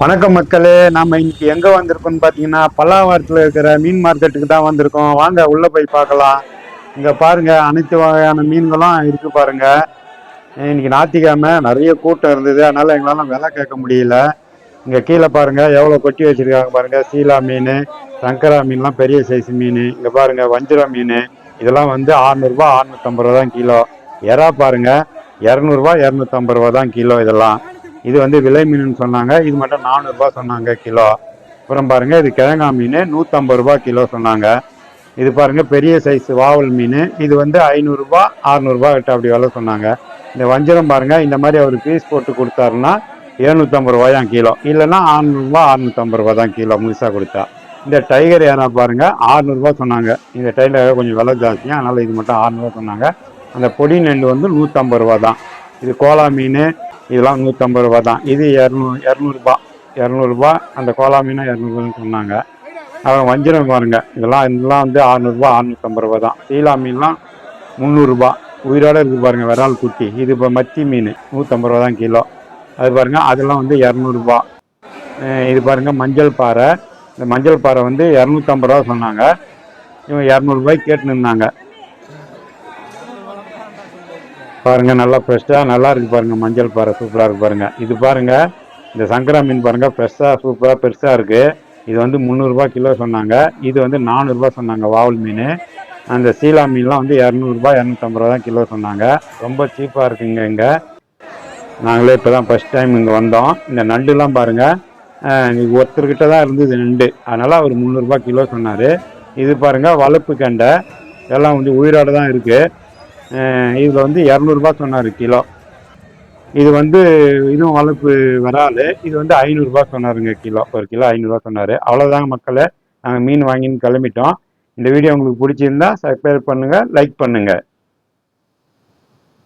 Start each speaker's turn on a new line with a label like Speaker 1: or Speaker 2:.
Speaker 1: வணக்கம் மக்களே. நம்ம இன்னைக்கு எங்க வந்திருக்கோம்னு பாத்தீங்கன்னா பல்லாவரத்துல இருக்கிற மீன் மார்க்கெட்டுக்கு தான் வந்திருக்கோம். வாங்க உள்ள போய் பார்க்கலாம். இங்க பாருங்க, அனைத்து வகையான மீன்களும் இருக்கு பாருங்க. இன்னைக்கு ஞாயிற்றுக்கிழமை நிறைய கூட்டம் இருந்தது, அதனால எங்களால விலை கேட்க முடியல. இங்க கீழே பாருங்க எவ்வளவு கொட்டி வச்சிருக்காங்க பாருங்க. சீலா மீன், சங்கரா மீன்லாம் பெரிய சைஸ் மீன். இங்க பாருங்க வஞ்சிர மீன், இதெல்லாம் வந்து 600 ரூபா 650 ரூபா தான் கிலோ. எறா பாருங்க 200 ரூபா 250 ரூபா தான் கிலோ. இதெல்லாம் இது வந்து விலை மீன் சொன்னாங்க. இது மட்டும் 400 ரூபா சொன்னாங்க கிலோ. அப்புறம் பாருங்க இது கிழங்கா மீன் 150 ரூபா கிலோ சொன்னாங்க. இது பாருங்க பெரிய சைஸ் வாவல் மீன், இது வந்து 500 ரூபா 600 ரூபா கிட்ட அப்படி விலை சொன்னாங்க. இந்த வஞ்சிரம் பாருங்க, இந்த மாதிரி அவர் பீஸ் போட்டு கொடுத்தாருன்னா 750 ரூபாயாம் கிலோ, இல்லைன்னா 600 ரூபா 650 ரூபா தான் கிலோ முழுசா கொடுத்தா. இந்த டைகர் ஏனா பாருங்க 600 ரூபா சொன்னாங்க. இந்த டைகர் கொஞ்சம் விலை ஜாஸ்தியா, அதனால இது மட்டும் 600 ரூபா சொன்னாங்க. அந்த பொடி நண்டு வந்து 150 ரூபா தான். இது கோலா மீன், இதெல்லாம் 150 ரூபா தான். இது 200 200 ரூபா. அந்த கோலா மீனா 200 சொன்னாங்க. அப்புறம் வஞ்சிரம் பாருங்க, இதெல்லாம் வந்து 600 ரூபா 650 ரூபா தான். சீலா மீன்லாம் 300 ரூபா உயிரோட இருக்கு பாருங்க, விரால் குட்டி. இது இப்போ மத்தி மீன் 150 ரூபா தான் கிலோ. அது பாருங்க, அதெல்லாம் வந்து 200 ரூபா. இது பாருங்க மஞ்சள் பாறை. இந்த மஞ்சள் பாறை வந்து 250 ரூபா சொன்னாங்க. இவங்க 200 ரூபாய்க்கு கேட்டு நின்னாங்க. பாருங்க நல்லா ஃப்ரெஷ்ஷா நல்லா இருக்கு பாருங்க. மஞ்சள் பாறை சூப்பரா இருக்கு பாருங்க. இது பாருங்க இந்த சங்கரா மீன் பாருங்க, ஃப்ரெஷ்ஷா சூப்பரா பெருசா இருக்கு. இது வந்து 300 ரூபா கிலோ சொன்னாங்க. இது வந்து 400 ரூபா சொன்னாங்க வாவல் மீன். அந்த சீலா மீன்லாம் வந்து 200 ரூபா 250 ரூபா தான் கிலோ சொன்னாங்க. ரொம்ப சீப்பா இருக்குங்க. இங்க நாங்களே இப்பதான் ஃபர்ஸ்ட் டைம் இங்க வந்தோம். இந்த நண்டுலாம் பாருங்க, ஒருத்தர்கிட்ட தான் இருந்தது நண்டு, அதனால அவர் 300 ரூபா கிலோ சொன்னாரு. இது பாருங்க வளர்ப்பு கண்டை, எல்லாம் வந்து உயிரோட தான் இருக்கு. இதுல வந்து 200 ரூபா சொன்னாரு கிலோ. இது வந்து இதுவும் வளர்ப்பு வராது. இது வந்து 500 ரூபா சொன்னாருங்க கிலோ. ஒரு கிலோ 500 ரூபா சொன்னாரு. அவ்வளவுதாங்க மக்களே, நாங்கள் மீன் வாங்கின்னு கிளம்பிட்டோம். இந்த வீடியோ உங்களுக்கு பிடிச்சிருந்தா சப்ஸ்கிரைப் பண்ணுங்க, லைக் பண்ணுங்க.